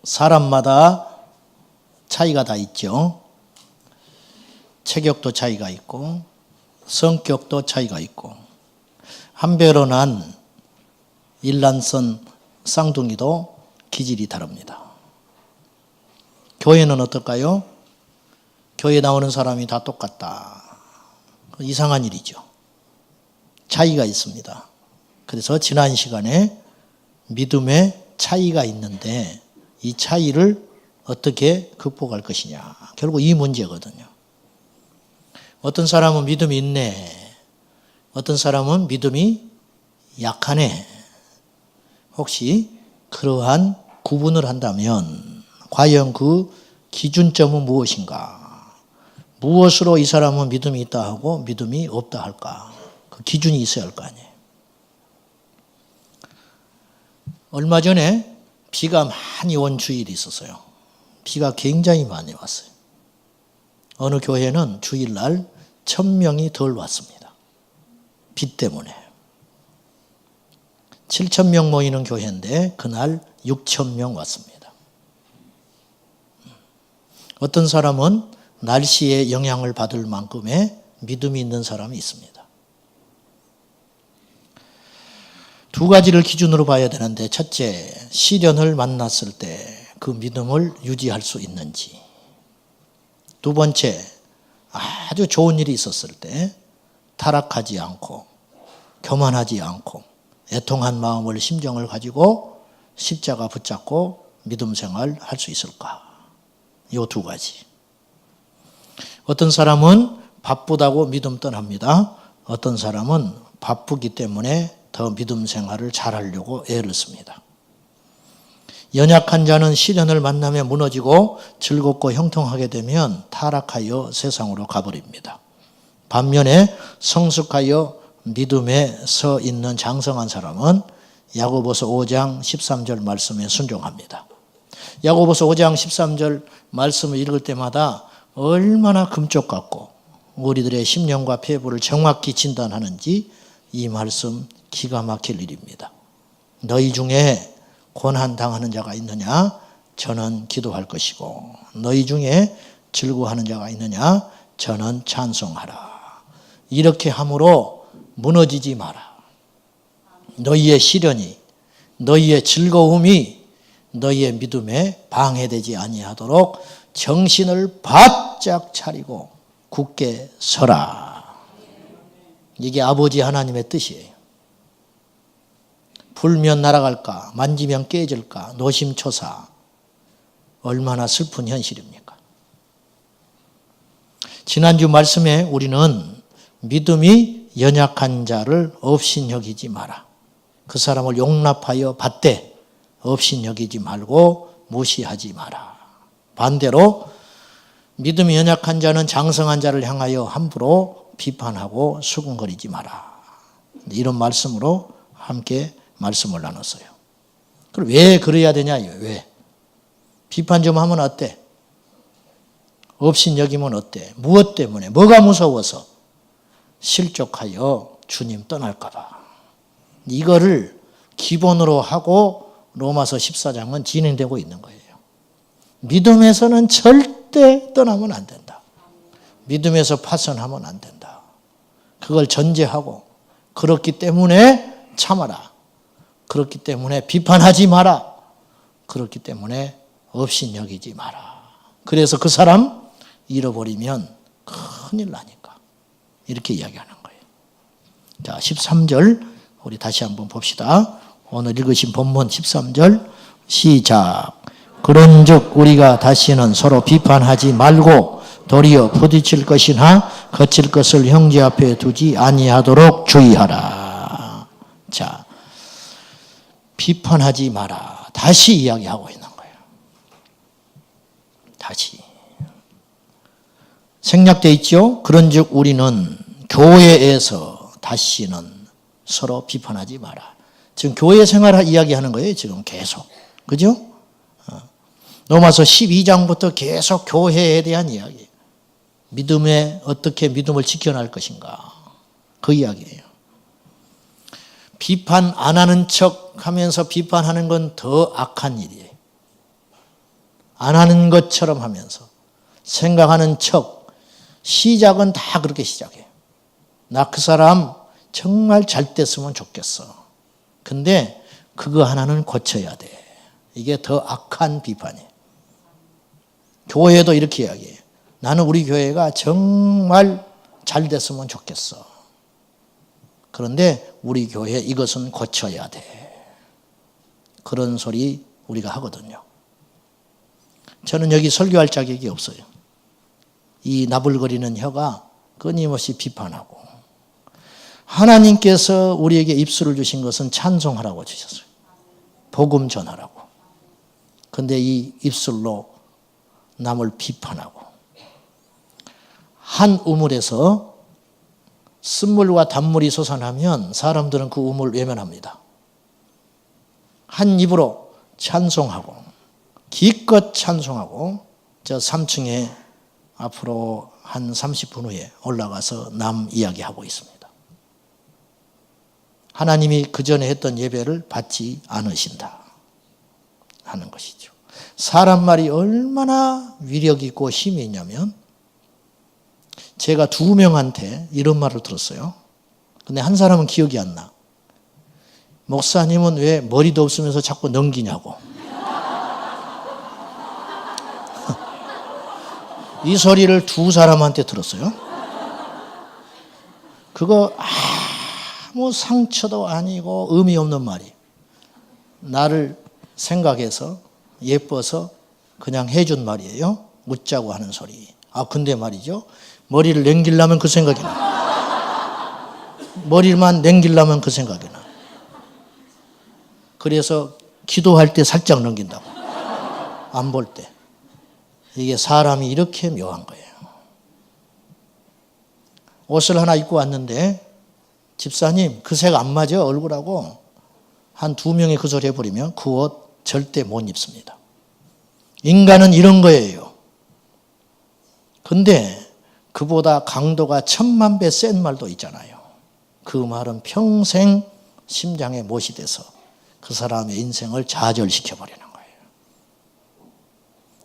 사람마다 차이가 다 있죠. 체격도 차이가 있고 성격도 차이가 있고 한배로 난 일란선 쌍둥이도 기질이 다릅니다. 교회는 어떨까요? 교회 나오는 사람이 다 똑같다. 이상한 일이죠. 차이가 있습니다. 그래서 지난 시간에 믿음의 차이가 있는데 이 차이를 어떻게 극복할 것이냐. 결국 이 문제거든요. 어떤 사람은 믿음이 있네. 어떤 사람은 믿음이 약하네. 혹시 그러한 구분을 한다면 과연 그 기준점은 무엇인가? 무엇으로 이 사람은 믿음이 있다 하고 믿음이 없다 할까? 그 기준이 있어야 할 거 아니에요. 얼마 전에 비가 많이 온 주일이 있었어요. 비가 굉장히 많이 왔어요. 어느 교회는 주일날 1000명이 덜 왔습니다. 비 때문에. 7000명 모이는 교회인데 그날 6000명 왔습니다. 어떤 사람은 날씨에 영향을 받을 만큼의 믿음이 있는 사람이 있습니다. 두 가지를 기준으로 봐야 되는데 첫째, 시련을 만났을 때 그 믿음을 유지할 수 있는지. 두 번째, 아주 좋은 일이 있었을 때 타락하지 않고 교만하지 않고 애통한 마음을 심정을 가지고 십자가 붙잡고 믿음 생활 할 수 있을까? 이 두 가지. 어떤 사람은 바쁘다고 믿음 떠납니다. 어떤 사람은 바쁘기 때문에 더 믿음 생활을 잘하려고 애를 씁니다. 연약한 자는 시련을 만나며 무너지고 즐겁고 형통하게 되면 타락하여 세상으로 가버립니다. 반면에 성숙하여 믿음에 서 있는 장성한 사람은 야고보서 5장 13절 말씀에 순종합니다. 야고보서 5장 13절 말씀을 읽을 때마다 얼마나 금쪽 같고 우리들의 심령과 폐부를 정확히 진단하는지 이 말씀 기가 막힐 일입니다. 너희 중에 고난당하는 자가 있느냐? 저는 기도할 것이고 너희 중에 즐거워하는 자가 있느냐? 저는 찬송하라. 이렇게 함으로 무너지지 마라. 너희의 시련이, 너희의 즐거움이 너희의 믿음에 방해되지 아니하도록 정신을 바짝 차리고 굳게 서라. 이게 아버지 하나님의 뜻이에요. 불면 날아갈까, 만지면 깨질까, 노심초사. 얼마나 슬픈 현실입니까? 지난주 말씀에 우리는 믿음이 연약한 자를 업신여기지 마라. 그 사람을 용납하여 받되 업신여기지 말고 무시하지 마라. 반대로 믿음이 연약한 자는 장성한 자를 향하여 함부로 비판하고 수군거리지 마라. 이런 말씀으로 함께 말씀을 나눴어요. 그럼 왜 그래야 되냐? 왜? 비판 좀 하면 어때? 업신여기면 어때? 무엇 때문에? 뭐가 무서워서? 실족하여 주님 떠날까 봐. 이거를 기본으로 하고 로마서 14장은 진행되고 있는 거예요. 믿음에서는 절대 떠나면 안 된다. 믿음에서 파선하면 안 된다. 그걸 전제하고 그렇기 때문에 참아라. 그렇기 때문에 비판하지 마라. 그렇기 때문에 업신여기지 마라. 그래서 그 사람 잃어버리면 큰일 나니까. 이렇게 이야기하는 거예요. 자, 13절 우리 다시 한번 봅시다. 오늘 읽으신 본문 13절 시작. 그런즉 우리가 다시는 서로 비판하지 말고 도리어 부딪힐 것이나 거칠 것을 형제 앞에 두지 아니하도록 주의하라. 자, 비판하지 마라. 다시 이야기하고 있는 거예요. 다시. 생략되어 있죠? 그런즉 우리는 교회에서 다시는 서로 비판하지 마라. 지금 교회 생활 이야기하는 거예요. 지금 계속. 그죠? 로마서 12장부터 계속 교회에 대한 이야기. 믿음에 어떻게 믿음을 지켜낼 것인가. 그 이야기예요. 비판 안 하는 척 하면서 비판하는 건 더 악한 일이에요. 안 하는 것처럼 하면서 생각하는 척 시작은 다 그렇게 시작해요. 나 그 사람 정말 잘 됐으면 좋겠어. 근데 그거 하나는 고쳐야 돼. 이게 더 악한 비판이에요. 교회도 이렇게 이야기해요. 나는 우리 교회가 정말 잘 됐으면 좋겠어. 그런데 우리 교회 이것은 고쳐야 돼. 그런 소리 우리가 하거든요. 저는 여기 설교할 자격이 없어요. 이 나불거리는 혀가 끊임없이 비판하고, 하나님께서 우리에게 입술을 주신 것은 찬송하라고 주셨어요. 복음 전하라고. 그런데 이 입술로 남을 비판하고, 한 우물에서 쓴물과 단물이 솟아나면 사람들은 그 우물을 외면합니다. 한 입으로 찬송하고 기껏 찬송하고 저 3층에 앞으로 한 30분 후에 올라가서 남 이야기하고 있습니다. 하나님이 그 전에 했던 예배를 받지 않으신다 하는 것이죠. 사람 말이 얼마나 위력 있고 힘이 있냐면, 제가 2명한테 이런 말을 들었어요. 근데 한 사람은 기억이 안 나. 목사님은 왜 머리도 없으면서 자꾸 넘기냐고. 이 소리를 2사람한테 들었어요. 그거 아무 상처도 아니고 의미 없는 말이, 나를 생각해서 예뻐서 그냥 해준 말이에요. 웃자고 하는 소리. 근데 말이죠, 머리를 넘기려면 그 생각이 나. 머리만 넘기려면 그 생각이 나. 그래서 기도할 때 살짝 넘긴다고. 안 볼 때. 이게 사람이 이렇게 묘한 거예요. 옷을 하나 입고 왔는데, 집사님 그 색 안 맞아 얼굴하고, 한 2명이 그 소리 해버리면 그 옷 절대 못 입습니다. 인간은 이런 거예요. 근데 그보다 강도가 1000만 배 센 말도 있잖아요. 그 말은 평생 심장에 못이 돼서 그 사람의 인생을 좌절시켜버리는 거예요.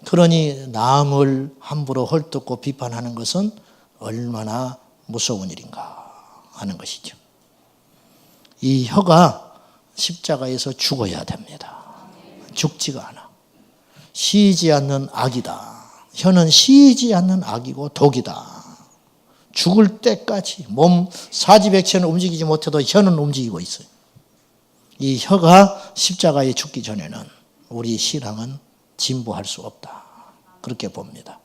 그러니 남을 함부로 헐뜯고 비판하는 것은 얼마나 무서운 일인가 하는 것이죠. 이 혀가 십자가에서 죽어야 됩니다. 죽지가 않아. 쉬지 않는 악이다. 혀는 쉬지 않는 악이고 독이다. 죽을 때까지 몸 사지백체는 움직이지 못해도 혀는 움직이고 있어요. 이 혀가 십자가에 죽기 전에는 우리 신앙은 진보할 수 없다. 그렇게 봅니다.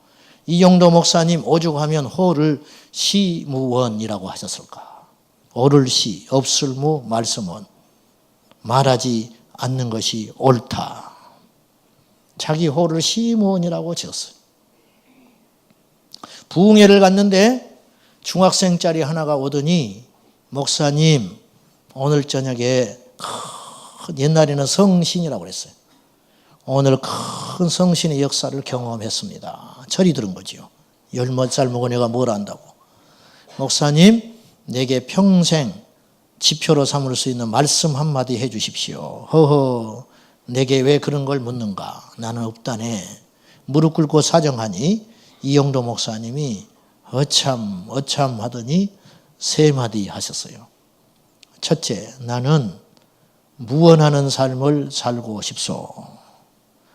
이영도 목사님 오죽하면 호를 시무원이라고 하셨을까. 오를 시, 없을무, 말씀원. 말하지 않는 것이 옳다. 자기 호를 시무원이라고 지었어요. 부흥회를 갔는데 중학생짜리 하나가 오더니, 목사님 오늘 저녁에 옛날에는 성신이라고 그랬어요. 오늘 큰 성신의 역사를 경험했습니다. 철이 들은 거지요. 10살 먹은 애가 뭘 안다고. 목사님 내게 평생 지표로 삼을 수 있는 말씀 한마디 해 주십시오. 허허, 내게 왜 그런 걸 묻는가. 나는 없다네. 무릎 꿇고 사정하니 이영도 목사님이 어참 하더니 3마디 하셨어요. 첫째, 나는 무언하는 삶을 살고 싶소.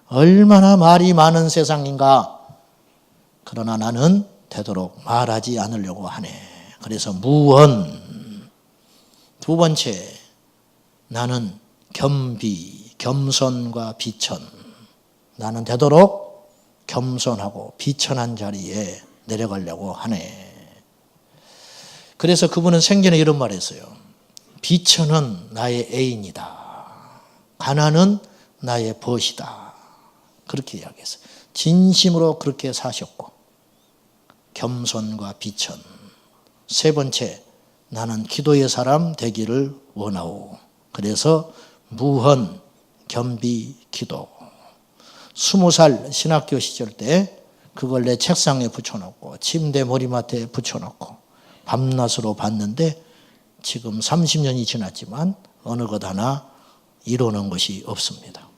얼마나 말이 많은 세상인가. 그러나 나는 되도록 말하지 않으려고 하네. 그래서 무언. 2번째, 나는 겸손과 비천. 나는 되도록 겸손하고 비천한 자리에 내려가려고 하네. 그래서 그분은 생전에 이런 말을 했어요. 비천은 나의 애인이다. 가난은 나의 벗이다. 그렇게 이야기했어요. 진심으로 그렇게 사셨고, 겸손과 비천. 3번째, 나는 기도의 사람 되기를 원하오. 그래서 무헌, 겸비, 기도. 20살 신학교 시절 때 그걸 내 책상에 붙여놓고 침대 머리맡에 붙여놓고 밤낮으로 봤는데, 지금 30년이 지났지만 어느 것 하나 이루는 것이 없습니다.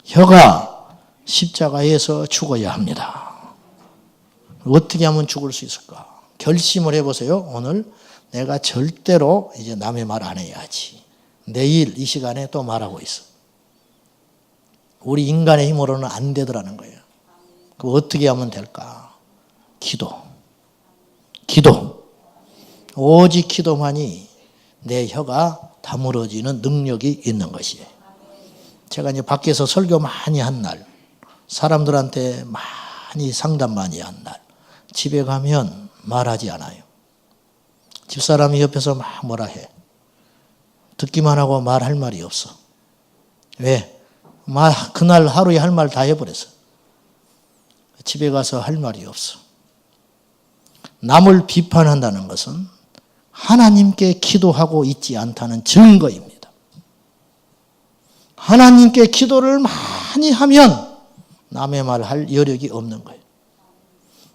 혀가 십자가에서 죽어야 합니다. 어떻게 하면 죽을 수 있을까? 결심을 해보세요. 오늘 내가 절대로 이제 남의 말 안 해야지. 내일 이 시간에 또 말하고 있어. 우리 인간의 힘으로는 안 되더라는 거예요. 그 어떻게 하면 될까? 기도. 오직 기도만이 내 혀가 다물어지는 능력이 있는 것이에요. 제가 이제 밖에서 설교 많이 한 날, 사람들한테 많이 상담 많이 한 날, 집에 가면 말하지 않아요. 집사람이 옆에서 막 뭐라 해. 듣기만 하고 말할 말이 없어. 왜? 그날 하루에 할 말 다 해버렸어. 집에 가서 할 말이 없어. 남을 비판한다는 것은 하나님께 기도하고 있지 않다는 증거입니다. 하나님께 기도를 많이 하면 남의 말 할 여력이 없는 거예요.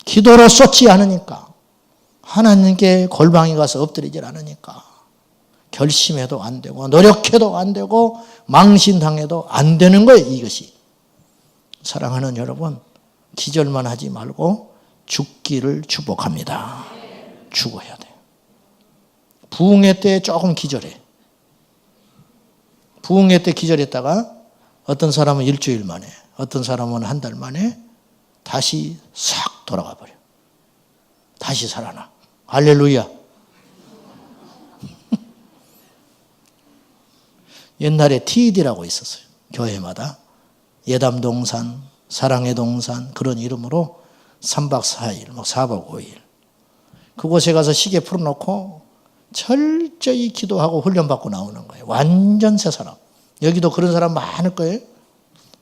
기도로 쏟지 않으니까, 하나님께 골방에 가서 엎드리질 않으니까 결심해도 안 되고 노력해도 안 되고 망신당해도 안 되는 거예요. 이것이. 사랑하는 여러분, 기절만 하지 말고 죽기를 축복합니다. 죽어야 돼요. 부흥회 때 조금 기절해. 부흥회 때 기절했다가 어떤 사람은 일주일 만에, 어떤 사람은 한 달 만에 다시 싹 돌아가 버려. 다시 살아나. 할렐루야. 옛날에 TED라고 있었어요. 교회마다. 예담동산, 사랑의 동산 그런 이름으로 3박 4일, 4박 5일. 그곳에 가서 시계 풀어놓고 철저히 기도하고 훈련받고 나오는 거예요. 완전 새 사람. 여기도 그런 사람 많을 거예요.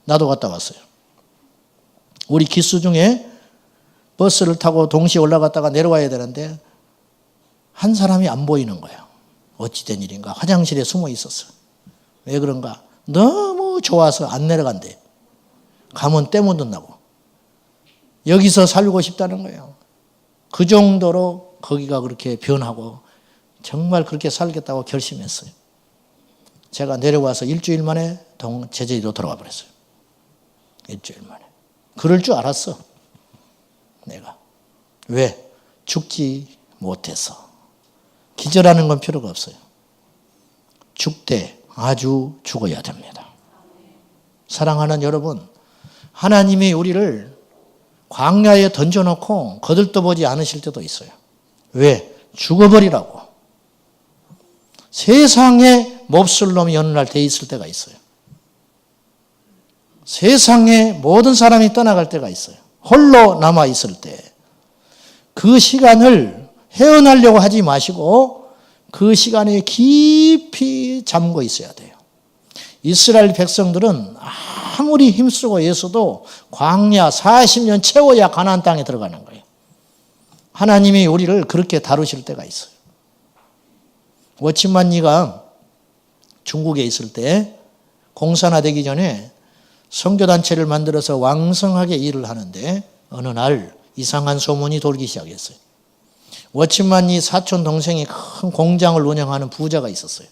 나도 갔다 왔어요. 우리 기수 중에 버스를 타고 동시에 올라갔다가 내려와야 되는데 한 사람이 안 보이는 거예요. 어찌된 일인가. 화장실에 숨어 있었어. 왜 그런가? 너무 좋아서 안 내려간대요. 가면 때 묻는다고. 여기서 살고 싶다는 거예요. 그 정도로 거기가 그렇게 변하고 정말 그렇게 살겠다고 결심했어요. 제가 내려와서 일주일 만에 제주도 돌아가 버렸어요. 일주일 만에. 그럴 줄 알았어. 내가. 왜? 죽지 못해서. 기절하는 건 필요가 없어요. 죽되 아주 죽어야 됩니다. 사랑하는 여러분, 하나님이 우리를 광야에 던져놓고 거들떠보지 않으실 때도 있어요. 왜? 죽어버리라고. 세상에 몹쓸 놈이 어느 날 돼 있을 때가 있어요. 세상에 모든 사람이 떠나갈 때가 있어요. 홀로 남아 있을 때. 그 시간을 헤어나려고 하지 마시고 그 시간에 깊이 잠고 있어야 돼요. 이스라엘 백성들은 아무리 힘쓰고 애써도 광야 40년 채워야 가나안 땅에 들어가는 거예요. 하나님이 우리를 그렇게 다루실 때가 있어요. 워치만니가 중국에 있을 때 공산화 되기 전에 선교단체를 만들어서 왕성하게 일을 하는데 어느 날 이상한 소문이 돌기 시작했어요. 워치만니 사촌 동생이 큰 공장을 운영하는 부자가 있었어요.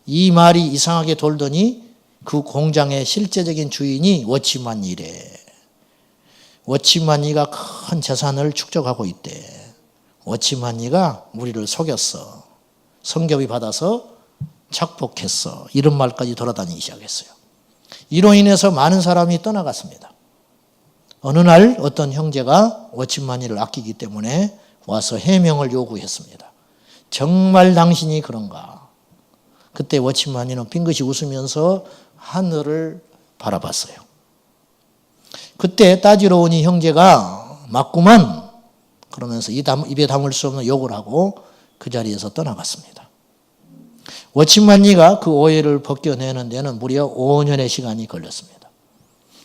이 말이 이상하게 돌더니 그 공장의 실제적인 주인이 워치만니래. 워치만니가 큰 재산을 축적하고 있대. 워치만니가 우리를 속였어. 성교비 받아서 착복했어. 이런 말까지 돌아다니기 시작했어요. 이로 인해서 많은 사람이 떠나갔습니다. 어느 날 어떤 형제가 워치만니를 아끼기 때문에 와서 해명을 요구했습니다. 정말 당신이 그런가? 그때 워치만니는 빙긋이 웃으면서 하늘을 바라봤어요. 그때 따지러 오니 형제가 맞구만 그러면서 입에 담을 수 없는 욕을 하고 그 자리에서 떠나갔습니다. 워치만니가 그 오해를 벗겨내는 데는 무려 5년의 시간이 걸렸습니다.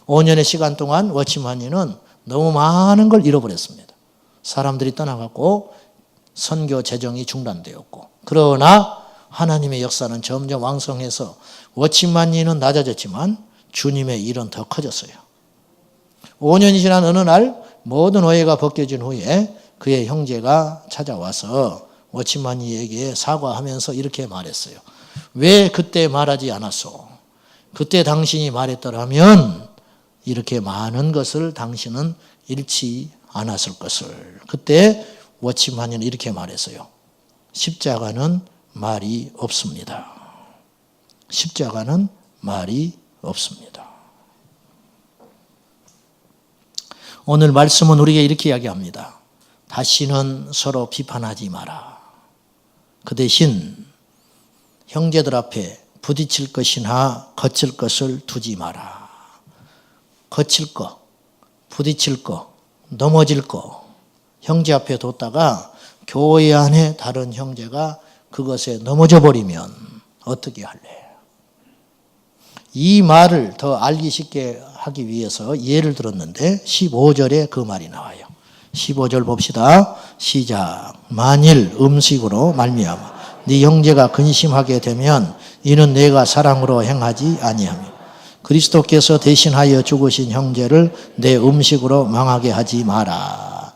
5년의 시간 동안 워치만니는 너무 많은 걸 잃어버렸습니다. 사람들이 떠나갔고 선교 재정이 중단되었고 그러나 하나님의 역사는 점점 왕성해서 워치만니는 낮아졌지만 주님의 일은 더 커졌어요. 5년이 지난 어느 날 모든 오해가 벗겨진 후에 그의 형제가 찾아와서 워치만니에게 사과하면서 이렇게 말했어요. 왜 그때 말하지 않았소? 그때 당신이 말했더라면 이렇게 많은 것을 당신은 잃지 않았을 것을. 그때 워치만은 이렇게 말했어요. 십자가는 말이 없습니다. 십자가는 말이 없습니다. 오늘 말씀은 우리에게 이렇게 이야기합니다. 다시는 서로 비판하지 마라. 그 대신 형제들 앞에 부딪힐 것이나 거칠 것을 두지 마라. 거칠 거, 부딪힐 거, 넘어질 거 형제 앞에 뒀다가 교회 안에 다른 형제가 그것에 넘어져 버리면 어떻게 할래? 이 말을 더 알기 쉽게 하기 위해서 예를 들었는데 15절에 그 말이 나와요. 15절 봅시다. 시작. 만일 음식으로 말미암아 네 형제가 근심하게 되면 이는 내가 사랑으로 행하지 아니하며 그리스도께서 대신하여 죽으신 형제를 내 음식으로 망하게 하지 마라.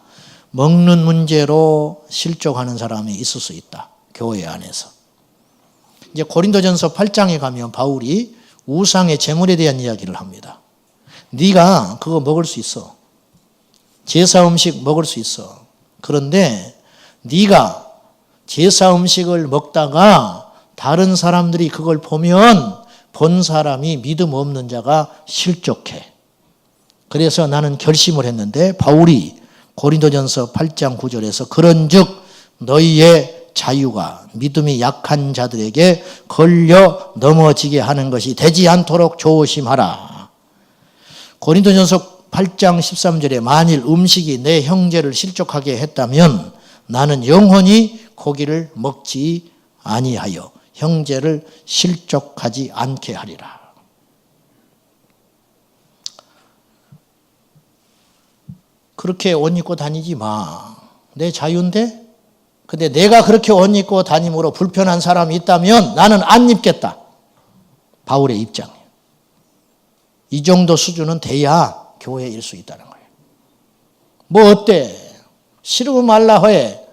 먹는 문제로 실족하는 사람이 있을 수 있다. 교회 안에서. 이제 고린도전서 8장에 가면 바울이 우상의 제물에 대한 이야기를 합니다. 네가 그거 먹을 수 있어. 제사 음식 먹을 수 있어. 그런데 네가 제사 음식을 먹다가 다른 사람들이 그걸 보면 본 사람이 믿음 없는 자가 실족해. 그래서 나는 결심을 했는데 바울이 고린도전서 8장 9절에서 그런즉 너희의 자유가 믿음이 약한 자들에게 걸려 넘어지게 하는 것이 되지 않도록 조심하라. 고린도전서 8장 13절에 만일 음식이 내 형제를 실족하게 했다면 나는 영원히 고기를 먹지 아니하여 형제를 실족하지 않게 하리라. 그렇게 옷 입고 다니지 마. 내 자유인데? 근데 내가 그렇게 옷 입고 다님으로 불편한 사람이 있다면 나는 안 입겠다. 바울의 입장이에요. 이 정도 수준은 돼야 교회일 수 있다는 거예요. 뭐 어때? 싫으면 말라 허에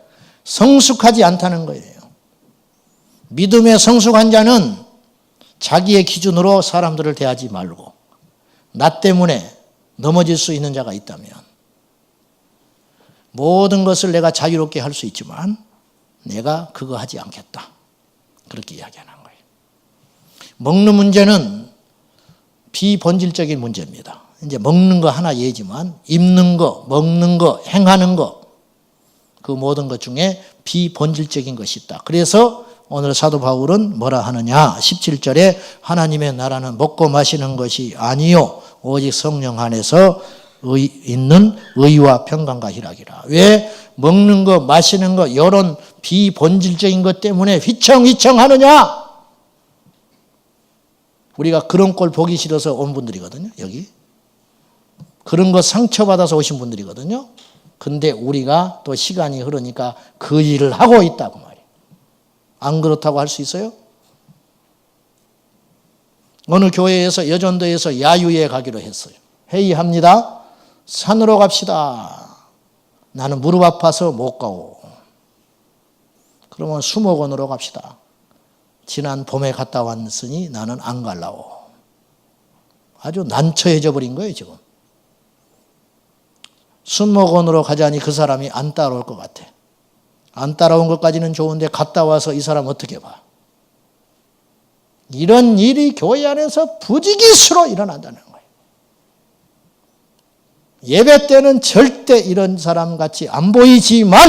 성숙하지 않다는 거예요. 믿음에 성숙한 자는 자기의 기준으로 사람들을 대하지 말고 나 때문에 넘어질 수 있는 자가 있다면 모든 것을 내가 자유롭게 할 수 있지만 내가 그거 하지 않겠다. 그렇게 이야기하는 거예요. 먹는 문제는 비본질적인 문제입니다. 이제 먹는 거 하나 예지만 입는 거, 먹는 거, 행하는 거 그 모든 것 중에 비본질적인 것이 있다. 그래서 오늘 사도 바울은 뭐라 하느냐? 17절에 하나님의 나라는 먹고 마시는 것이 아니요 오직 성령 안에서 있는 의와 평강과 희락이라. 왜 먹는 거 마시는 거 이런 비본질적인 것 때문에 휘청휘청하느냐? 우리가 그런 꼴 보기 싫어서 온 분들이거든요. 여기 그런 거 상처받아서 오신 분들이거든요. 근데 우리가 또 시간이 흐르니까 그 일을 하고 있다고 말이에요. 안 그렇다고 할 수 있어요? 어느 교회에서 여전도에서 야유회 가기로 했어요. 회의합니다. 산으로 갑시다. 나는 무릎 아파서 못 가고. 그러면 수목원으로 갑시다. 지난 봄에 갔다 왔으니 나는 안 갈라고. 아주 난처해져 버린 거예요, 지금. 수목원으로 가자니 그 사람이 안 따라올 것 같아. 안 따라온 것까지는 좋은데 갔다 와서 이 사람 어떻게 봐? 이런 일이 교회 안에서 부지기수로 일어난다는 거예요. 예배 때는 절대 이런 사람 같이 안 보이지만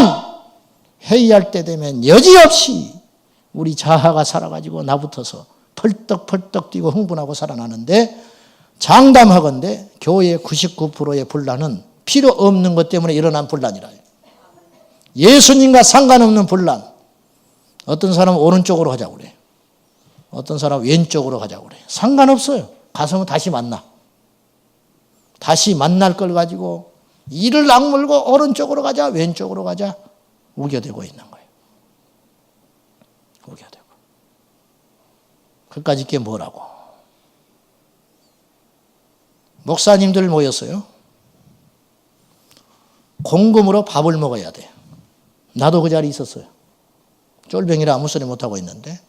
회의할 때 되면 여지없이 우리 자아가 살아가지고 나붙어서 펄떡펄떡 뛰고 흥분하고 살아나는데 장담하건대 교회의 99%의 분란은 필요 없는 것 때문에 일어난 분란이라. 예수님과 상관없는 분란. 어떤 사람은 오른쪽으로 하자고 그래. 어떤 사람은 왼쪽으로 가자고 그래. 상관없어요. 가서는 다시 만나. 다시 만날 걸 가지고 이를 악물고 오른쪽으로 가자 왼쪽으로 가자 우겨대고 있는 거예요. 우겨대고. 그까짓 게 뭐라고. 목사님들 모였어요. 공금으로 밥을 먹어야 돼. 나도 그 자리에 있었어요. 쫄병이라 아무 소리 못하고 있는데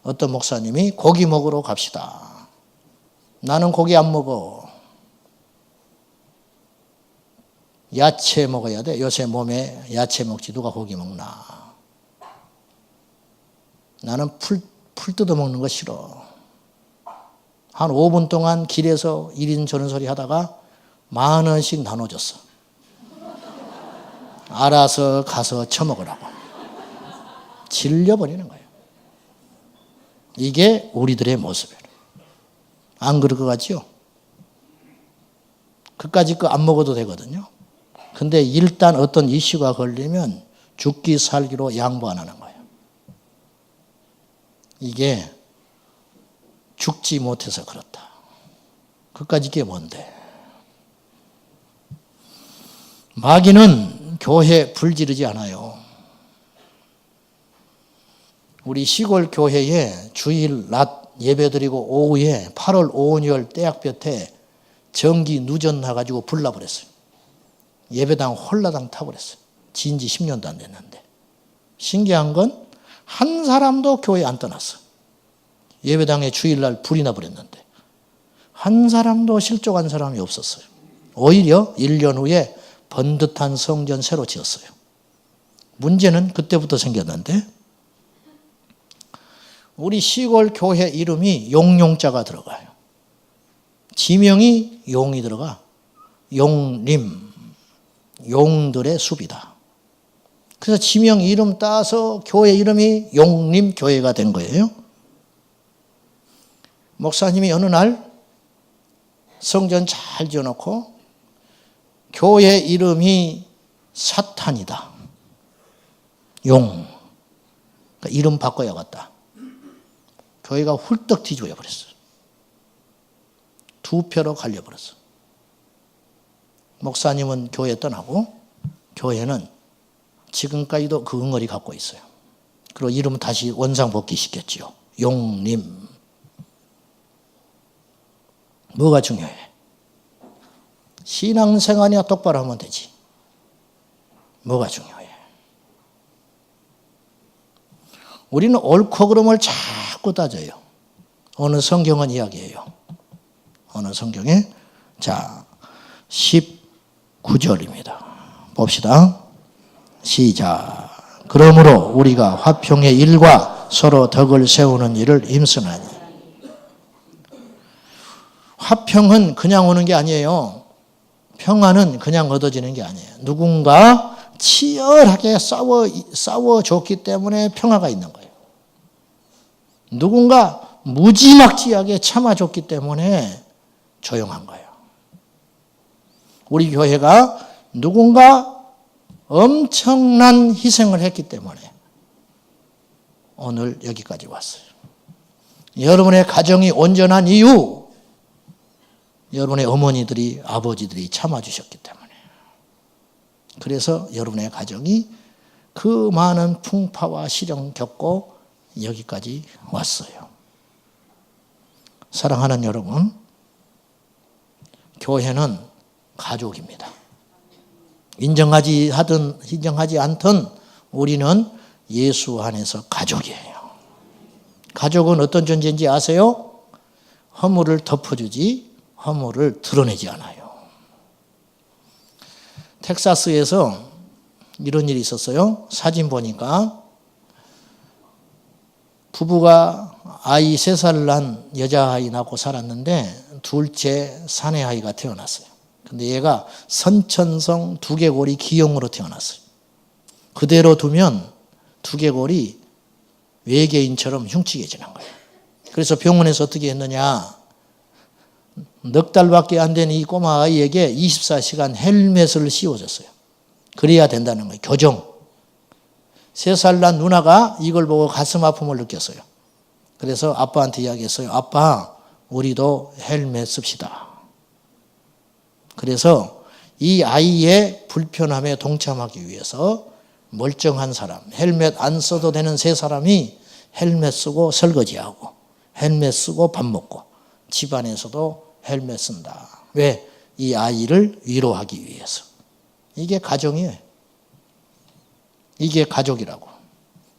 어떤 목사님이 고기 먹으러 갑시다. 나는 고기 안 먹어. 야채 먹어야 돼. 요새 몸에 야채 먹지 누가 고기 먹나. 나는 풀 뜯어 먹는 거 싫어. 한 5분 동안 길에서 이린 저런 소리 하다가 10,000원씩 나눠줬어. 알아서 가서 처먹으라고. 질려버리는 거예요. 이게 우리들의 모습이에요. 안 그럴 것 같죠? 그까짓 거 안 먹어도 되거든요. 근데 일단 어떤 이슈가 걸리면 죽기 살기로 양보 안 하는 거예요. 이게 죽지 못해서 그렇다. 그까짓 게 뭔데? 마귀는 교회 불지르지 않아요. 우리 시골 교회에 주일 낮 예배드리고 오후에 8월 5월 떼약볕에 전기 누전 나가지고 불나버렸어요. 예배당 홀라당 타버렸어요. 지은 지 10년도 안 됐는데. 신기한 건 한 사람도 교회 안 떠났어. 예배당에 주일날 불이 나버렸는데 한 사람도 실족한 사람이 없었어요. 오히려 1년 후에 번듯한 성전 새로 지었어요. 문제는 그때부터 생겼는데 우리 시골 교회 이름이 용용자가 들어가요. 지명이 용이 들어가. 용림, 용들의 숲이다. 그래서 지명 이름 따서 교회 이름이 용림교회가 된 거예요. 목사님이 어느 날 성전 잘 지어놓고 교회 이름이 사탄이다. 용. 그러니까 이름 바꿔야겠다. 교회가 훌떡 뒤집어 버렸어. 두 표로 갈려버렸어. 목사님은 교회 떠나고 교회는 지금까지도 그 응어리 갖고 있어요. 그리고 이름은 다시 원상복귀 시켰지요. 용림. 뭐가 중요해? 신앙생활이나 똑바로 하면 되지. 뭐가 중요해? 우리는 옳고 그름을 자꾸 따져요. 어느 성경은 이야기해요. 어느 성경에? 자, 19절입니다. 봅시다. 시작. 그러므로 우리가 화평의 일과 서로 덕을 세우는 일을 힘쓰나니. 화평은 그냥 오는 게 아니에요. 평안은 그냥 얻어지는 게 아니에요. 누군가 치열하게 싸워줬기 때문에 평화가 있는 거예요. 누군가 무지막지하게 참아줬기 때문에 조용한 거예요. 우리 교회가 누군가 엄청난 희생을 했기 때문에 오늘 여기까지 왔어요. 여러분의 가정이 온전한 이유, 여러분의 어머니들이, 아버지들이 참아주셨기 때문에. 그래서 여러분의 가정이 그 많은 풍파와 시련 겪고 여기까지 왔어요. 사랑하는 여러분, 교회는 가족입니다. 인정하지 하든 인정하지 않든 우리는 예수 안에서 가족이에요. 가족은 어떤 존재인지 아세요? 허물을 덮어주지 허물을 드러내지 않아요. 텍사스에서 이런 일이 있었어요. 사진 보니까 부부가 아이 3살 난 여자아이 낳고 살았는데 둘째 사내아이가 태어났어요. 근데 얘가 선천성 두개골이 기형으로 태어났어요. 그대로 두면 두개골이 외계인처럼 흉측해지는 거예요. 그래서 병원에서 어떻게 했느냐. 넉 달밖에 안 된 이 꼬마 아이에게 24시간 헬멧을 씌워줬어요. 그래야 된다는 거예요. 교정. 3살 난 누나가 이걸 보고 가슴 아픔을 느꼈어요. 그래서 아빠한테 이야기했어요. 아빠, 우리도 헬멧 씁시다. 그래서 이 아이의 불편함에 동참하기 위해서 멀쩡한 사람, 헬멧 안 써도 되는 3사람이 헬멧 쓰고 설거지하고 헬멧 쓰고 밥 먹고 집안에서도 헬멧 쓴다. 왜? 이 아이를 위로하기 위해서. 이게 가정이에요. 이게 가족이라고.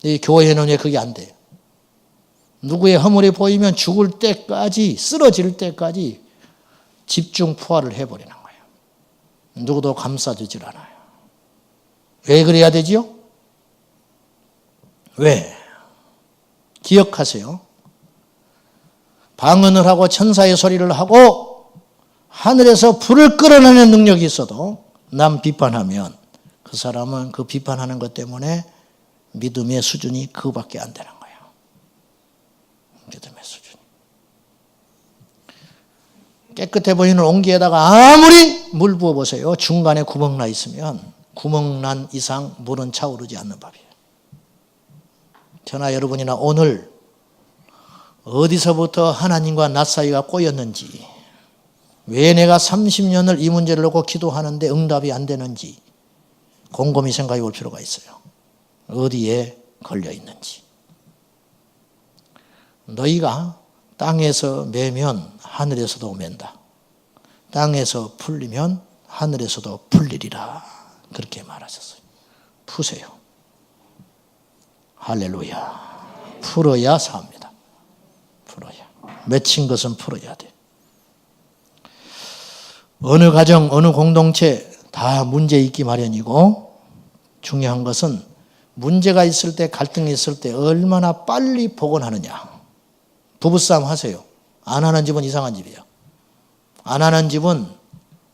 이 교회는 왜 그게 안 돼요? 누구의 허물이 보이면 죽을 때까지, 쓰러질 때까지 집중 포화를 해버리는 거예요. 누구도 감싸주질 않아요. 왜 그래야 되지요? 왜? 기억하세요. 방언을 하고 천사의 소리를 하고 하늘에서 불을 끌어내는 능력이 있어도 남 비판하면 그 사람은 그 비판하는 것 때문에 믿음의 수준이 그거밖에 안 되는 거예요. 믿음의 수준이. 깨끗해 보이는 옹기에다가 아무리 물 부어보세요. 중간에 구멍 나 있으면 구멍 난 이상 물은 차오르지 않는 법이에요. 저나 여러분이나 오늘 어디서부터 하나님과 나 사이가 꼬였는지, 왜 내가 30년을 이 문제를 놓고 기도하는데 응답이 안 되는지 곰곰이 생각해 볼 필요가 있어요. 어디에 걸려 있는지. 너희가 땅에서 매면 하늘에서도 맨다. 땅에서 풀리면 하늘에서도 풀리리라. 그렇게 말하셨어요. 푸세요. 할렐루야. 풀어야 삽니다. 풀어야. 맺힌 것은 풀어야 돼. 어느 가정, 어느 공동체 다 문제 있기 마련이고 중요한 것은 문제가 있을 때, 갈등이 있을 때 얼마나 빨리 복원하느냐. 부부싸움 하세요. 안 하는 집은 이상한 집이에요. 안 하는 집은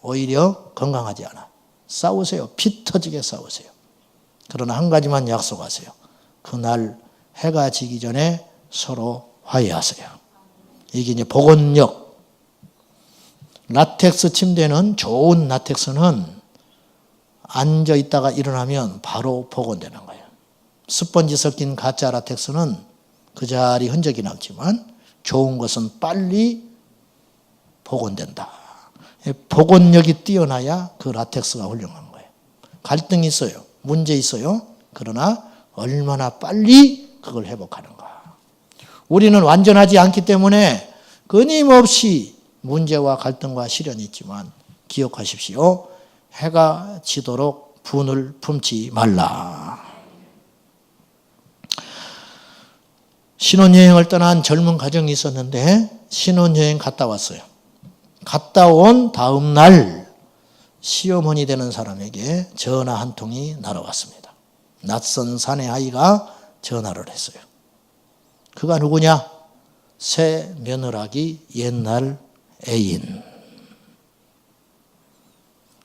오히려 건강하지 않아. 싸우세요. 피 터지게 싸우세요. 그러나 한 가지만 약속하세요. 그날 해가 지기 전에 서로 화해하세요. 이게 이제 복원력. 라텍스 침대는, 좋은 라텍스는 앉아 있다가 일어나면 바로 복원되는 거예요. 스펀지 섞인 가짜 라텍스는 그 자리 흔적이 남지만 좋은 것은 빨리 복원된다. 복원력이 뛰어나야 그 라텍스가 훌륭한 거예요. 갈등이 있어요. 문제 있어요. 그러나 얼마나 빨리 그걸 회복하는가. 우리는 완전하지 않기 때문에 끊임없이 문제와 갈등과 시련이 있지만 기억하십시오. 해가 지도록 분을 품지 말라. 신혼여행을 떠난 젊은 가정이 있었는데 신혼여행 갔다 왔어요. 갔다 온 다음 날 시어머니 되는 사람에게 전화 한 통이 날아왔습니다. 낯선 사내 아이가 전화를 했어요. 그가 누구냐? 새 며느라기 옛날 애인.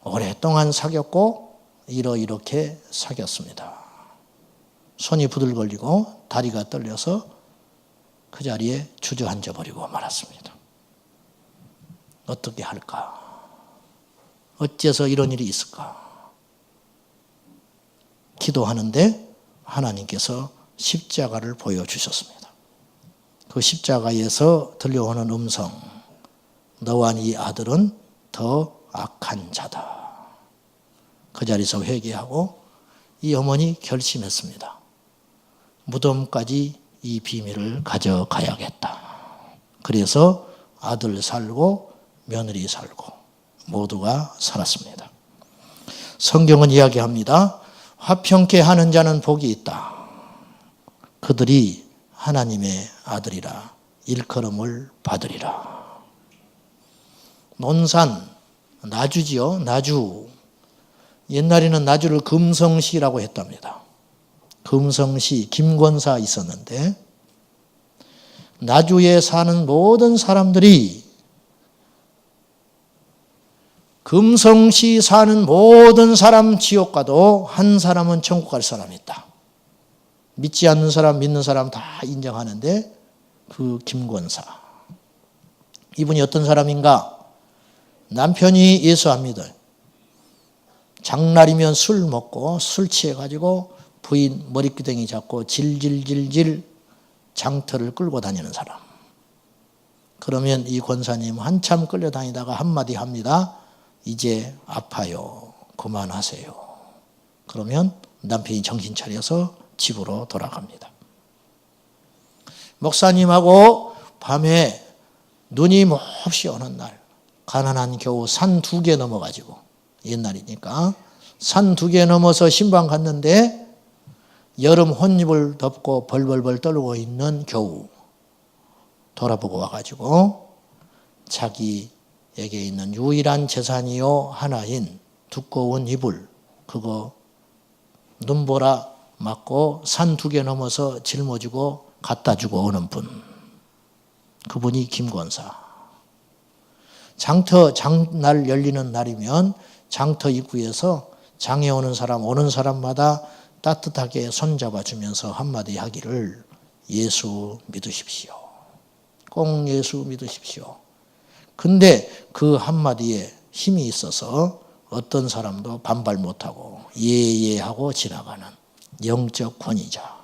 오랫동안 사귀었고 이렇게 사귀었습니다. 손이 부들거리고 다리가 떨려서 그 자리에 주저앉아 버리고 말았습니다. 어떻게 할까? 어째서 이런 일이 있을까? 기도하는데 하나님께서 십자가를 보여주셨습니다. 그 십자가에서 들려오는 음성, 너와 네 아들은 더 악한 자다. 그 자리에서 회개하고 이 어머니 결심했습니다. 무덤까지 이 비밀을 가져가야겠다. 그래서 아들 살고 며느리 살고 모두가 살았습니다. 성경은 이야기합니다. 화평케 하는 자는 복이 있다. 그들이 하나님의 아들이라 일컬음을 받으리라. 논산, 나주지요. 나주. 옛날에는 나주를 금성시라고 했답니다. 금성시 김권사 있었는데 나주에 사는 모든 사람들이 금성시 사는 모든 사람 지옥 가도 한 사람은 천국 갈 사람이 있다. 믿지 않는 사람, 믿는 사람 다 인정하는데 그 김권사. 이분이 어떤 사람인가? 남편이 예수 안 믿어요. 장날이면 술 먹고 술 취해가지고 부인 머리끄댕이 잡고 질질질질 장터를 끌고 다니는 사람. 그러면 이 권사님 한참 끌려다니다가 한마디 합니다. 이제 아파요. 그만하세요. 그러면 남편이 정신 차려서 집으로 돌아갑니다. 목사님하고 밤에 눈이 몹시 오는 날 가난한 겨우 산 2개 넘어가지고 옛날이니까 산 2개 넘어서 신방 갔는데 여름 혼잎을 덮고 벌벌벌 떨고 있는 겨우 돌아보고 와가지고 자기에게 있는 유일한 재산이요 하나인 두꺼운 이불 그거 눈보라 맞고 산 2개 넘어서 짊어지고 갖다 주고 오는 분. 그분이 김권사. 장날 열리는 날이면 장터 입구에서 장에 오는 사람마다 따뜻하게 손잡아 주면서 한마디 하기를 예수 믿으십시오. 꼭 예수 믿으십시오. 근데 그 한마디에 힘이 있어서 어떤 사람도 반발 못하고 예하고 지나가는 영적 권위자.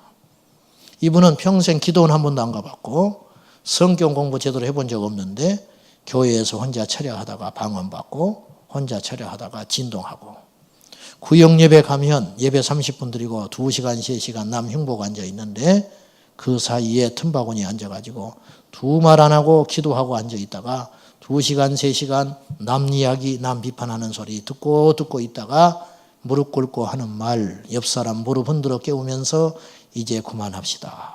이분은 평생 기도원 한 번도 안 가봤고 성경 공부 제대로 해본 적 없는데 교회에서 혼자 철야하다가 방언받고 혼자 철야하다가 진동하고 구역 예배 가면 예배 30분 드리고 2시간 3시간 남 흉보고 앉아 있는데 그 사이에 틈바구니 앉아가지고 두 말 안 하고 기도하고 앉아 있다가 2시간 3시간 남 이야기 남 비판하는 소리 듣고 있다가 무릎 꿇고 하는 말 옆 사람 무릎 흔들어 깨우면서 이제 그만합시다.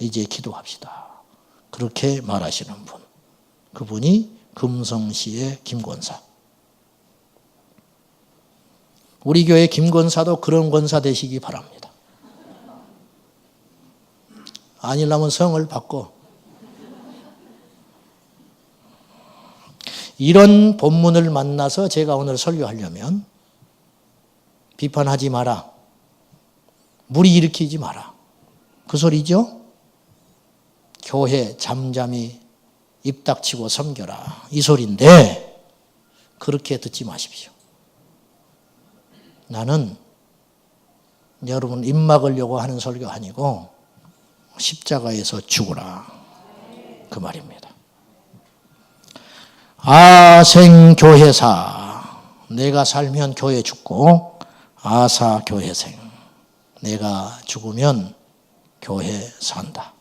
이제 기도합시다. 그렇게 말하시는 분. 그분이 금성시의 김권사. 우리 교회 김권사도 그런 권사 되시기 바랍니다. 아니려면 성을 바꿔. 이런 본문을 만나서 제가 오늘 설교하려면 비판하지 마라. 무리 일으키지 마라. 그 소리죠? 교회 잠잠히 입 닥치고 섬겨라. 이 소리인데 그렇게 듣지 마십시오. 나는 여러분 입 막으려고 하는 설교 아니고 십자가에서 죽으라. 그 말입니다. 아생교회사. 내가 살면 교회 죽고 아사교회생. 내가 죽으면 교회 산다.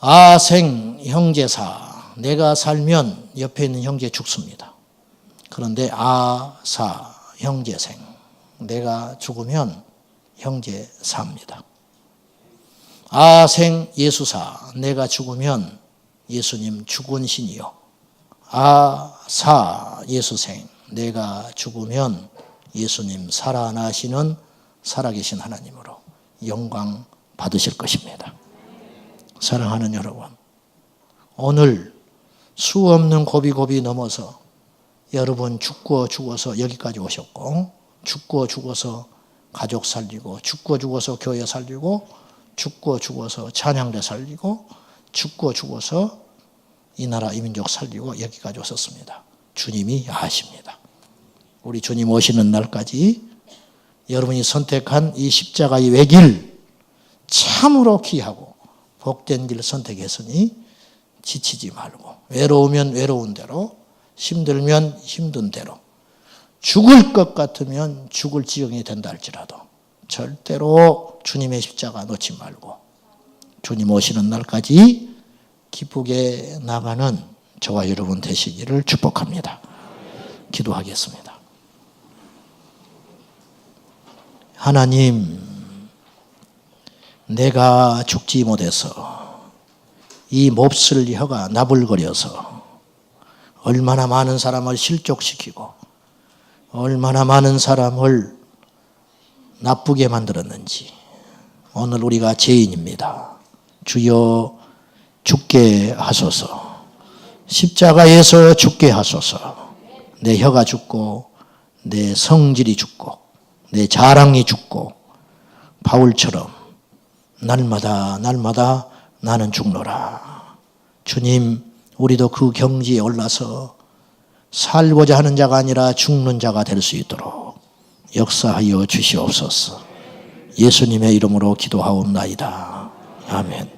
아생 형제사. 내가 살면 옆에 있는 형제 죽습니다. 그런데 아사 형제생. 내가 죽으면 형제 삽니다. 아생 예수사. 내가 죽으면 예수님 죽은 신이요. 아사 예수생. 내가 죽으면 예수님 살아나시는 살아계신 하나님으로 영광 받으실 것입니다. 사랑하는 여러분, 오늘 수 없는 고비고비 넘어서 여러분 죽어서 여기까지 오셨고, 죽어서 가족 살리고, 죽어서 교회 살리고, 죽어서 찬양대 살리고, 죽어서 이 나라 이 민족 살리고 여기까지 오셨습니다. 주님이 아십니다. 우리 주님 오시는 날까지 여러분이 선택한 이 십자가의 외길 참으로 귀하고 복된 길 선택했으니 지치지 말고 외로우면 외로운 대로 힘들면 힘든 대로 죽을 것 같으면 죽을 지경이 된다 할지라도 절대로 주님의 십자가 놓지 말고 주님 오시는 날까지 기쁘게 나가는 저와 여러분 되시기를 축복합니다. 기도하겠습니다. 하나님, 내가 죽지 못해서 이 몹쓸 혀가 나불거려서 얼마나 많은 사람을 실족시키고 얼마나 많은 사람을 나쁘게 만들었는지 오늘 우리가 죄인입니다. 주여 죽게 하소서. 십자가에서 죽게 하소서. 내 혀가 죽고 내 성질이 죽고 내 자랑이 죽고 바울처럼 날마다 나는 죽노라. 주님, 우리도 그 경지에 올라서 살고자 하는 자가 아니라 죽는 자가 될 수 있도록 역사하여 주시옵소서. 예수님의 이름으로 기도하옵나이다. 아멘.